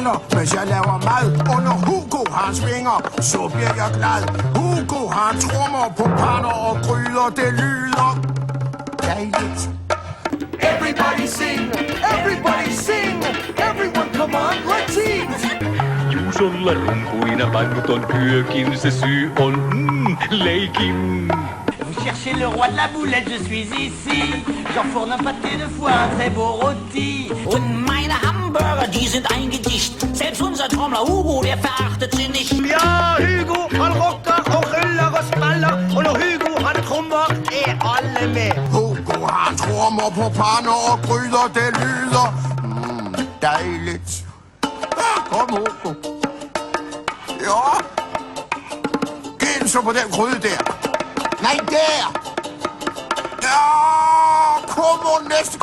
hænder, mens jeg laver mad. Under Hugo hans vinger, så bliver jeg glad. Hugo han trommer på pander og gryder, det lyder dejligt. Everybody sing, everybody sing, everyone come on, let's eat. Juusolla rumpuina pannuton pyökin, se syy on leikin. Vous cherchez le roi de la boulette, je suis ici. J'enfourne un pâté de foie, un très beau rôti. Und meine Hamburger, die sind ein Gedicht. Selbst unser Trommler Hugo, der verachtet sie nicht. Ja, Hugo, han rocker og ryller og spiller. Og når Hugo, han trommer, alle med. Hugo han trommer på pander og gryder, det lyder dejligt. Kom Hugo. Ja. Giv så på den gryde der. Nej, der! Ja, kom on næste